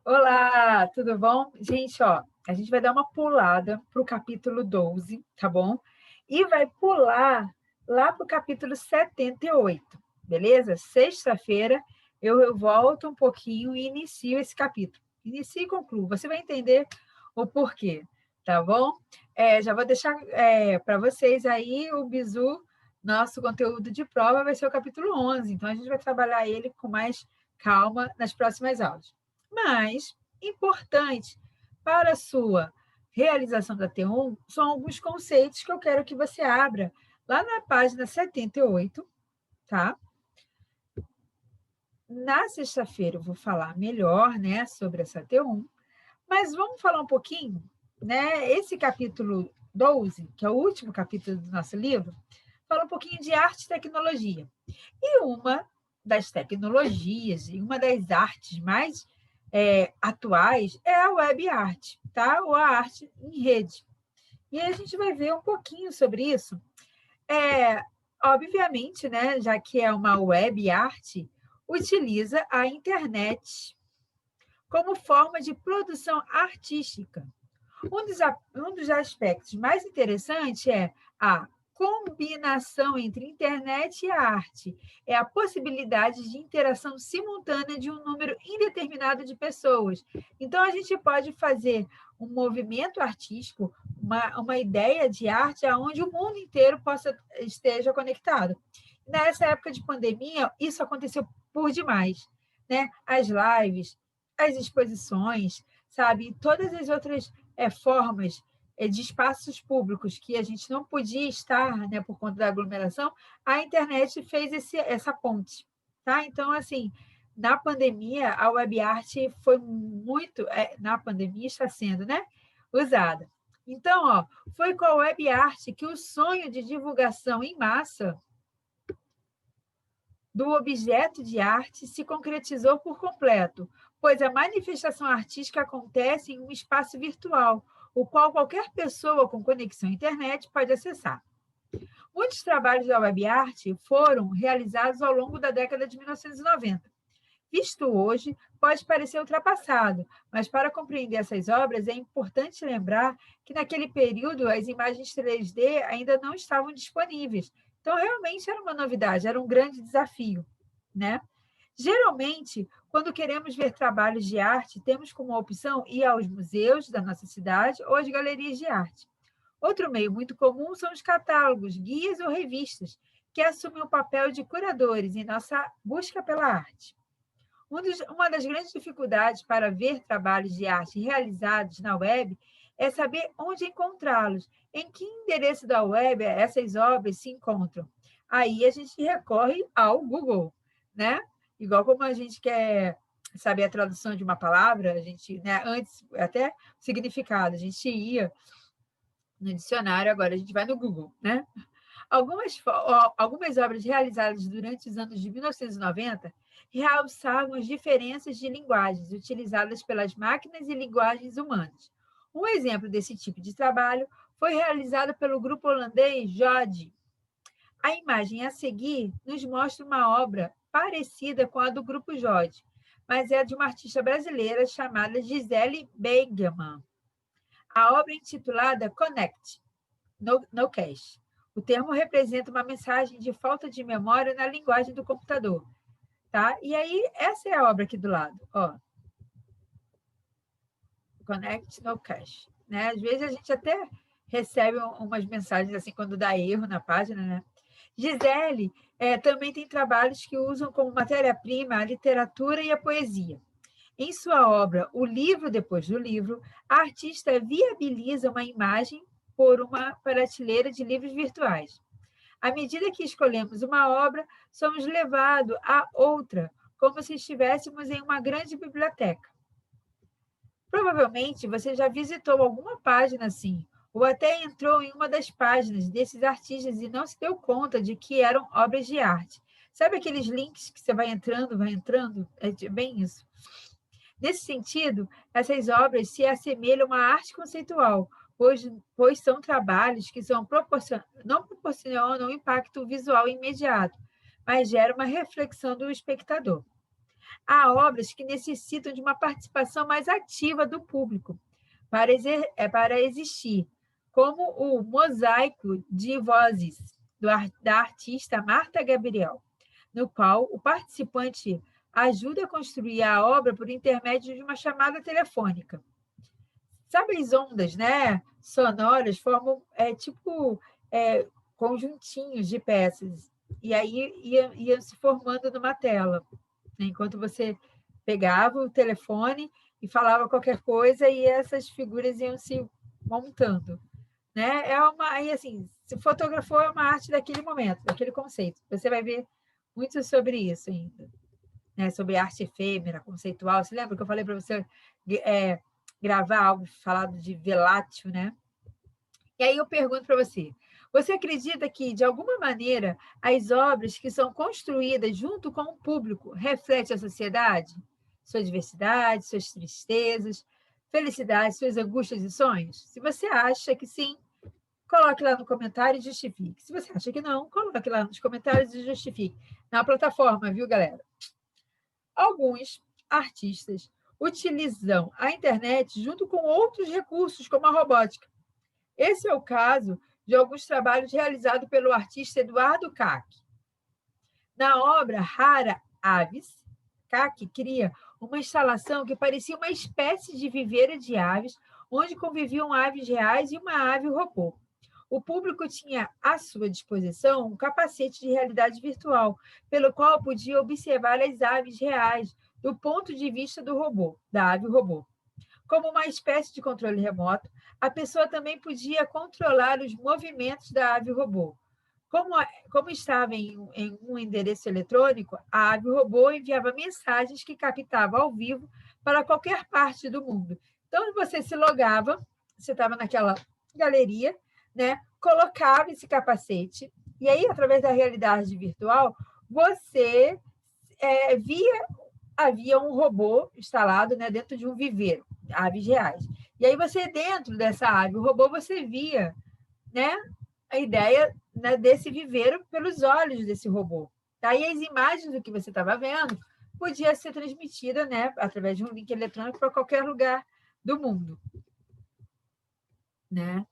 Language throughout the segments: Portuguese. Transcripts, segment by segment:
Olá, tudo bom? Gente, ó, a gente vai dar uma pulada para o capítulo 12, tá bom? E vai pular lá para o capítulo 78, beleza? Sexta-feira eu volto um pouquinho e inicio esse capítulo. Inicio e concluo. Você vai entender o porquê, tá bom? Já vou deixar para vocês aí o bizu, nosso conteúdo de prova vai ser o capítulo 11, então a gente vai trabalhar ele com mais calma nas próximas aulas. Mas, importante para a sua realização da T1 são alguns conceitos que eu quero que você abra lá na página 78, tá? Na sexta-feira eu vou falar melhor, né, sobre essa T1, mas vamos falar um pouquinho, né? Esse capítulo 12, que é o último capítulo do nosso livro, fala um pouquinho de arte e tecnologia. E uma das tecnologias e uma das artes mais atuais é a web art, tá? Ou a arte em rede. E aí a gente vai ver um pouquinho sobre isso. É, obviamente, né, já que é uma web arte, utiliza a internet como forma de produção artística. Um dos aspectos mais interessantes é a combinação entre internet e a arte. É a possibilidade de interação simultânea de um número indeterminado de pessoas. Então, a gente pode fazer um movimento artístico, uma ideia de arte onde o mundo inteiro esteja conectado. Nessa época de pandemia, isso aconteceu por demais. Né? As lives, as exposições, sabe? Todas as outras formas de espaços públicos que a gente não podia estar, né, por conta da aglomeração, a internet fez essa ponte, tá? Então, assim, na pandemia, a web art foi muito, na pandemia está sendo, né, usada. Então, ó, foi com a web art que o sonho de divulgação em massa do objeto de arte se concretizou por completo, pois a manifestação artística acontece em um espaço virtual, o qual qualquer pessoa com conexão à internet pode acessar. Muitos trabalhos da web art foram realizados ao longo da década de 1990. Visto hoje, pode parecer ultrapassado, mas para compreender essas obras é importante lembrar que naquele período as imagens 3D ainda não estavam disponíveis. Então, realmente era uma novidade, era um grande desafio, né? Geralmente, quando queremos ver trabalhos de arte, temos como opção ir aos museus da nossa cidade ou às galerias de arte. Outro meio muito comum são os catálogos, guias ou revistas, que assumem o papel de curadores em nossa busca pela arte. Uma das grandes dificuldades para ver trabalhos de arte realizados na web é saber onde encontrá-los, em que endereço da web essas obras se encontram. Aí a gente recorre ao Google, né? Igual como a gente quer saber a tradução de uma palavra, a gente, né, antes até o significado, a gente ia no dicionário, agora a gente vai no Google, né? Algumas obras realizadas durante os anos de 1990 realçavam as diferenças de linguagens utilizadas pelas máquinas e linguagens humanas. Um exemplo desse tipo de trabalho foi realizado pelo grupo holandês Jode. A imagem a seguir nos mostra uma obra parecida com a do grupo Jode, mas é de uma artista brasileira chamada Gisele Beigeman. A obra é intitulada Connect, no cache. O termo representa uma mensagem de falta de memória na linguagem do computador, tá? E aí, essa é a obra aqui do lado, ó. Connect no cache, né? Às vezes a gente até recebe umas mensagens assim quando dá erro na página, né? Gisele também tem trabalhos que usam como matéria-prima a literatura e a poesia. Em sua obra O Livro Depois do Livro, a artista viabiliza uma imagem por uma prateleira de livros virtuais. À medida que escolhemos uma obra, somos levados a outra, como se estivéssemos em uma grande biblioteca. Provavelmente você já visitou alguma página assim, ou até entrou em uma das páginas desses artistas e não se deu conta de que eram obras de arte. Sabe aqueles links que você vai entrando, vai entrando? É bem isso. Nesse sentido, essas obras se assemelham à arte conceitual, pois são trabalhos que não proporcionam um impacto visual imediato, mas geram uma reflexão do espectador. Há obras que necessitam de uma participação mais ativa do público para existir, como o Mosaico de Vozes, da artista Marta Gabriel, no qual o participante ajuda a construir a obra por intermédio de uma chamada telefônica. Sabe, as ondas, né, sonoras formam conjuntinhos de peças, e aí ia se formando numa tela, né, enquanto você pegava o telefone e falava qualquer coisa, e essas figuras iam se montando. Né? E assim, se fotografou, é uma arte daquele momento, daquele conceito. Você vai ver muito sobre isso ainda, né? Sobre arte efêmera, conceitual. Você lembra que eu falei para você gravar algo falado de Velatio, né? E aí eu pergunto para você: você acredita que, de alguma maneira, as obras que são construídas junto com o público refletem a sociedade? Sua diversidade, suas tristezas, felicidades, suas angústias e sonhos? Se você acha que sim, coloque lá no comentário e justifique. Se você acha que não, coloque lá nos comentários e justifique. Na plataforma, viu, galera? Alguns artistas utilizam a internet junto com outros recursos, como a robótica. Esse é o caso de alguns trabalhos realizados pelo artista Eduardo Kac. Na obra Rara Aves, Kac cria uma instalação que parecia uma espécie de viveiro de aves, onde conviviam aves reais e uma ave robô. O público tinha à sua disposição um capacete de realidade virtual, pelo qual podia observar as aves reais do ponto de vista do robô, da ave robô. Como uma espécie de controle remoto, a pessoa também podia controlar os movimentos da ave robô. Como estava em um endereço eletrônico, a ave robô enviava mensagens que captava ao vivo para qualquer parte do mundo. Então, você se logava, você estava naquela galeria, né? Colocava esse capacete, e aí, através da realidade virtual, você havia um robô instalado, né, dentro de um viveiro, aves reais. E aí você, dentro dessa ave, o robô, você via, né, a ideia, né, desse viveiro pelos olhos desse robô. Daí as imagens do que você estava vendo podia ser transmitida, né, através de um link eletrônico para qualquer lugar do mundo. Né?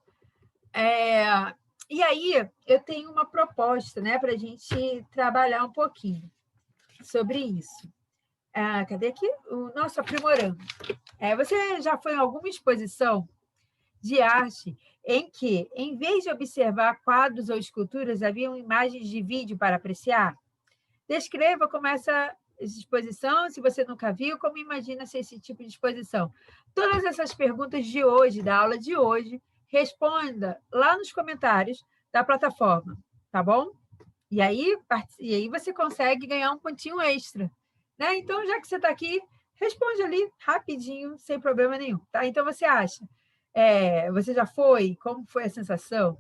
E aí eu tenho uma proposta, né, para a gente trabalhar um pouquinho sobre isso. Cadê aqui? O nosso aprimorando. Você já foi em alguma exposição de arte em que, em vez de observar quadros ou esculturas, haviam imagens de vídeo para apreciar? Descreva como essa exposição, se você nunca viu, como imagina-se esse tipo de exposição. Todas essas perguntas de hoje, da aula de hoje, responda lá nos comentários da plataforma, tá bom? E aí você consegue ganhar um pontinho extra. Né? Então, já que você está aqui, responde ali rapidinho, sem problema nenhum. Tá? Então, você acha? Você já foi? Como foi a sensação?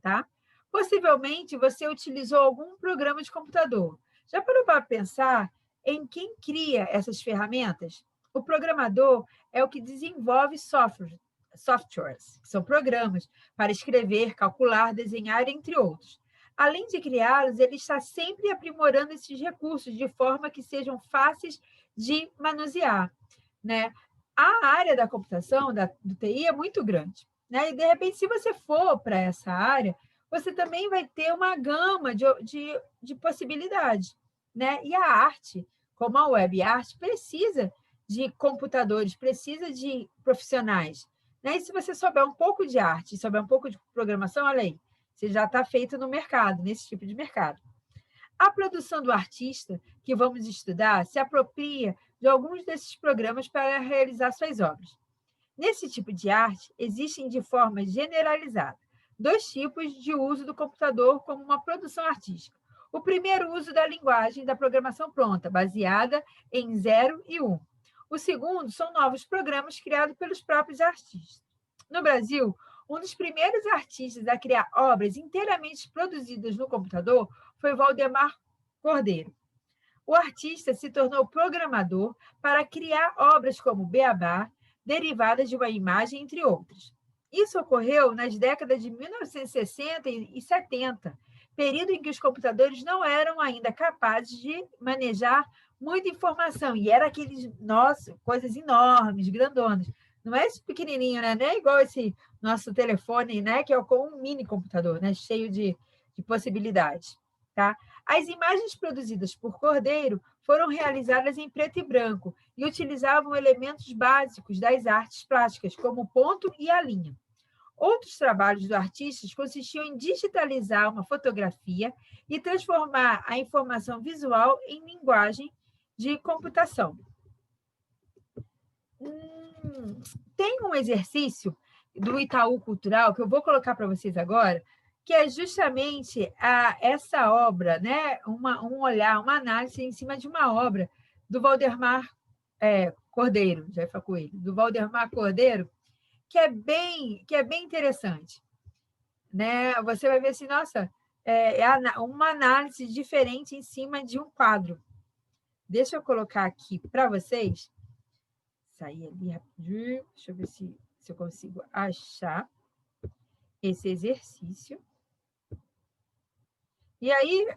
Tá? Possivelmente, você utilizou algum programa de computador. Já parou para pensar em quem cria essas ferramentas? O programador é o que desenvolve softwares, que são programas para escrever, calcular, desenhar, entre outros. Além de criá-los, ele está sempre aprimorando esses recursos de forma que sejam fáceis de manusear. Né? A área da computação, do TI, é muito grande. Né? E, de repente, se você for para essa área, você também vai ter uma gama de possibilidades. Né? E a arte, como a web art, precisa de computadores, precisa de profissionais. Né? E se você souber um pouco de arte, souber um pouco de programação, olha aí, você já está feito no mercado, nesse tipo de mercado. A produção do artista, que vamos estudar, se apropria de alguns desses programas para realizar suas obras. Nesse tipo de arte, existem de forma generalizada 2 tipos de uso do computador como uma produção artística. O primeiro, uso da linguagem da programação pronta, baseada em 0 e 1. O segundo são novos programas criados pelos próprios artistas. No Brasil, um dos primeiros artistas a criar obras inteiramente produzidas no computador foi Valdemar Cordeiro. O artista se tornou programador para criar obras como Beabá, derivadas de uma imagem, entre outras. Isso ocorreu nas décadas de 1960 e 70, período em que os computadores não eram ainda capazes de manejar muita informação, e era aqueles, nossa, coisas enormes, grandonas. Não é esse pequenininho, né? Não é igual esse nosso telefone, né? Que é um mini computador, né? Cheio de possibilidades, tá? As imagens produzidas por Cordeiro foram realizadas em preto e branco e utilizavam elementos básicos das artes plásticas, como o ponto e a linha. Outros trabalhos do artista consistiam em digitalizar uma fotografia e transformar a informação visual em linguagem de computação. Tem um exercício do Itaú Cultural que eu vou colocar para vocês agora, que é justamente essa obra, né? Um olhar, uma análise em cima de uma obra do Valdemar Cordeiro, já falei com ele, do Valdemar Cordeiro, que é bem interessante, né? Você vai ver assim, nossa, uma análise diferente em cima de um quadro. Deixa eu colocar aqui para vocês. Sair ali rapidinho. Deixa eu ver se eu consigo achar esse exercício. E aí,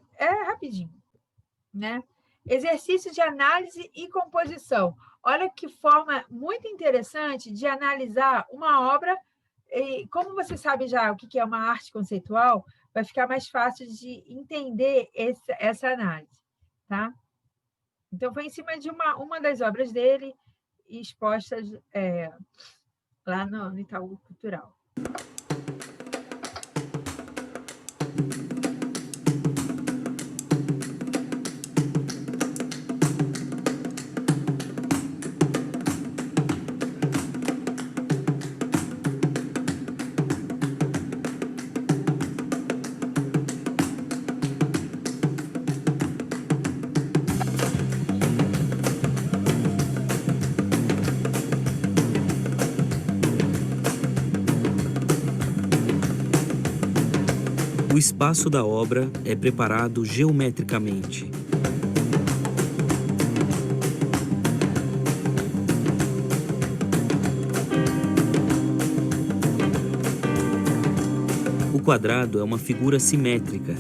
rapidinho, né? Exercício de análise e composição. Olha que forma muito interessante de analisar uma obra. E como você sabe já o que é uma arte conceitual, vai ficar mais fácil de entender essa análise, tá? Então, foi em cima de uma das obras dele, expostas lá no Itaú Cultural. O espaço da obra é preparado geometricamente. O quadrado é uma figura simétrica.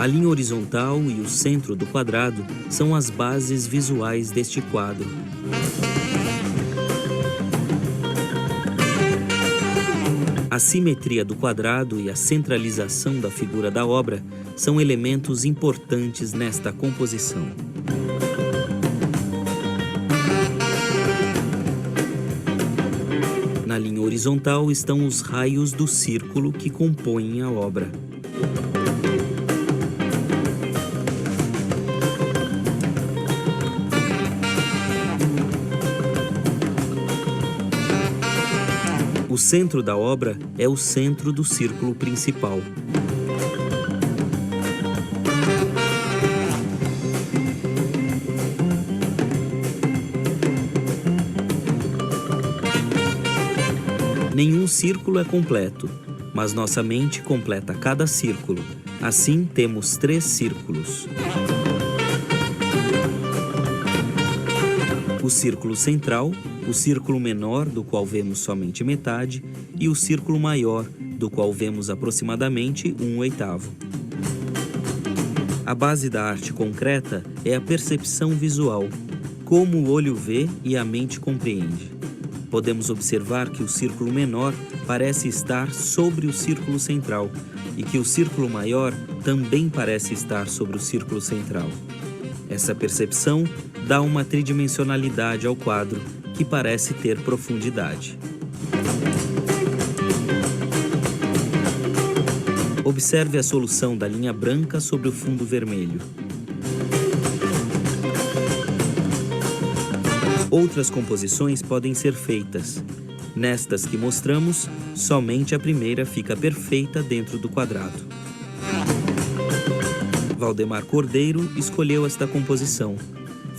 A linha horizontal e o centro do quadrado são as bases visuais deste quadro. A simetria do quadrado e a centralização da figura da obra são elementos importantes nesta composição. Na linha horizontal estão os raios do círculo que compõem a obra. O centro da obra é o centro do círculo principal. Nenhum círculo é completo, mas nossa mente completa cada círculo. Assim, temos 3 círculos. O círculo central, o círculo menor, do qual vemos somente metade, e o círculo maior, do qual vemos aproximadamente 1/8. A base da arte concreta é a percepção visual, como o olho vê e a mente compreende. Podemos observar que o círculo menor parece estar sobre o círculo central e que o círculo maior também parece estar sobre o círculo central. Essa percepção dá uma tridimensionalidade ao quadro que parece ter profundidade. Observe a solução da linha branca sobre o fundo vermelho. Outras composições podem ser feitas. Nestas que mostramos, somente a primeira fica perfeita dentro do quadrado. Valdemar Cordeiro escolheu esta composição.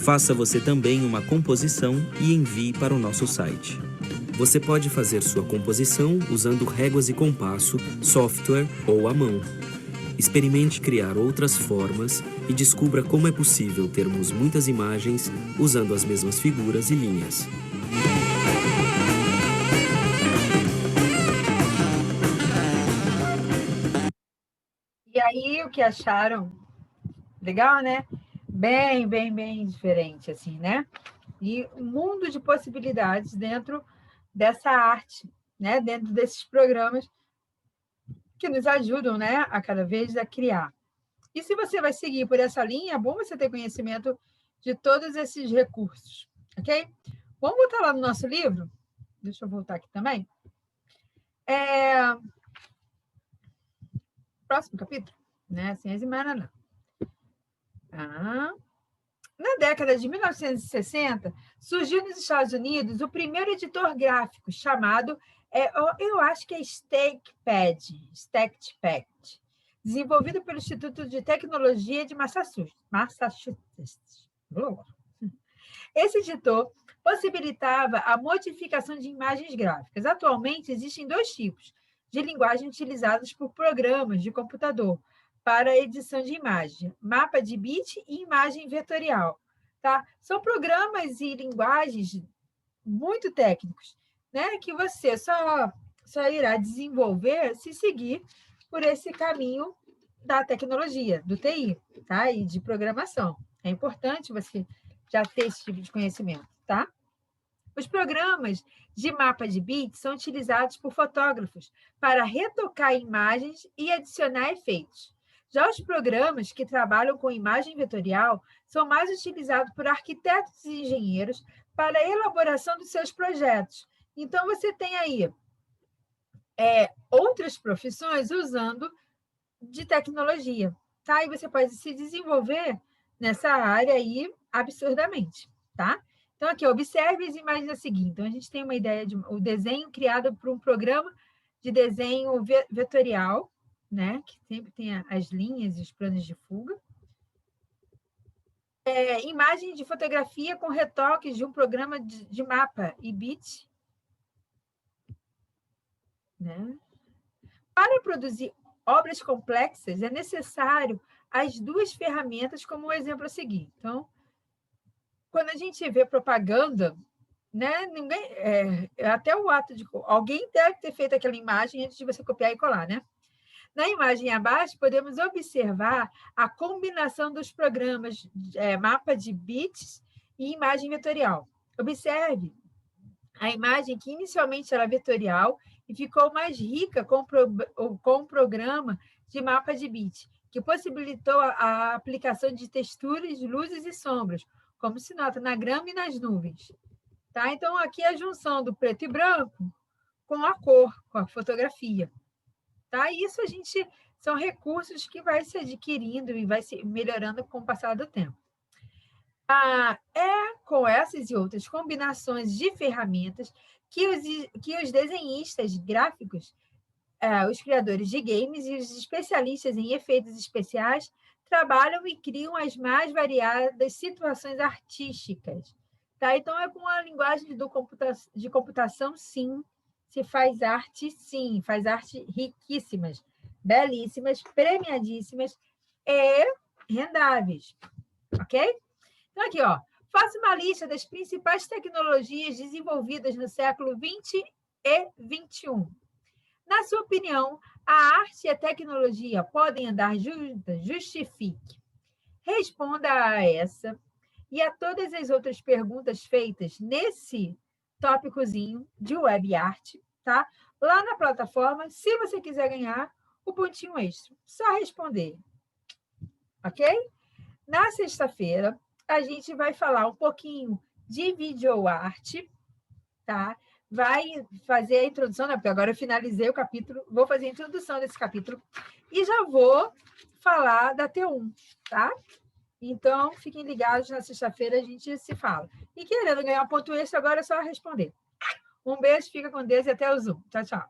Faça você também uma composição e envie para o nosso site. Você pode fazer sua composição usando réguas e compasso, software ou à mão. Experimente criar outras formas e descubra como é possível termos muitas imagens usando as mesmas figuras e linhas. E aí, o que acharam? Legal, né? Bem diferente, assim, né? E um mundo de possibilidades dentro dessa arte, né? Dentro desses programas que nos ajudam, né? A cada vez a criar. E se você vai seguir por essa linha, é bom você ter conhecimento de todos esses recursos, ok? Vamos voltar lá no nosso livro? Deixa eu voltar aqui também. Próximo capítulo, né? Ciência e Maraná. Na década de 1960, surgiu nos Estados Unidos o primeiro editor gráfico chamado, eu acho que é StackPad, desenvolvido pelo Instituto de Tecnologia de Massachusetts. Esse editor possibilitava a modificação de imagens gráficas. Atualmente, existem 2 tipos de linguagem utilizados por programas de computador para edição de imagem: mapa de bit e imagem vetorial. Tá? São programas e linguagens muito técnicos, né? Que você só irá desenvolver se seguir por esse caminho da tecnologia, do TI, tá? E de programação. É importante você já ter esse tipo de conhecimento, tá? Os programas de mapa de bits são utilizados por fotógrafos para retocar imagens e adicionar efeitos. Já os programas que trabalham com imagem vetorial são mais utilizados por arquitetos e engenheiros para a elaboração dos seus projetos. Então, você tem aí outras profissões usando de tecnologia, tá? E você pode se desenvolver nessa área aí absurdamente, tá? Então, aqui, observe as imagens a seguir. Então, a gente tem uma ideia de o desenho criado por um programa de desenho vetorial, né? Que sempre tem as linhas e os planos de fuga. Imagem de fotografia com retoques de um programa de mapa e bit, né? Para produzir obras complexas, é necessário as 2 ferramentas, como o exemplo a seguir. Então, quando a gente vê propaganda, né, até o ato de... Alguém deve ter feito aquela imagem antes de você copiar e colar, né? Na imagem abaixo, podemos observar a combinação dos programas mapa de bits e imagem vetorial. Observe a imagem que inicialmente era vetorial e ficou mais rica com o programa de mapa de bit, que possibilitou a aplicação de texturas, luzes e sombras, como se nota na grama e nas nuvens. Tá? Então, aqui é a junção do preto e branco com a cor, com a fotografia. Tá? Isso são recursos que vai se adquirindo e vai se melhorando com o passar do tempo. É com essas e outras combinações de ferramentas que os desenhistas gráficos, os criadores de games e os especialistas em efeitos especiais trabalham e criam as mais variadas situações artísticas. Tá? Então, é com a linguagem de computação, sim, se faz arte, sim, faz arte riquíssimas, belíssimas, premiadíssimas e rendáveis. Ok? Então, aqui, ó, faça uma lista das principais tecnologias desenvolvidas no século XX e XXI. Na sua opinião, a arte e a tecnologia podem andar juntas? Justifique. Responda a essa e a todas as outras perguntas feitas nesse tópicozinho de web art, tá? Lá na plataforma, se você quiser ganhar o pontinho extra. Só responder. Ok? Na sexta-feira, a gente vai falar um pouquinho de videoarte, tá? Vai fazer a introdução, né? Porque agora eu finalizei o capítulo, vou fazer a introdução desse capítulo e já vou falar da T1, tá? Então, fiquem ligados, na sexta-feira a gente se fala. E querendo ganhar um ponto extra, agora é só responder. Um beijo, fica com Deus e até o Zoom. Tchau, tchau.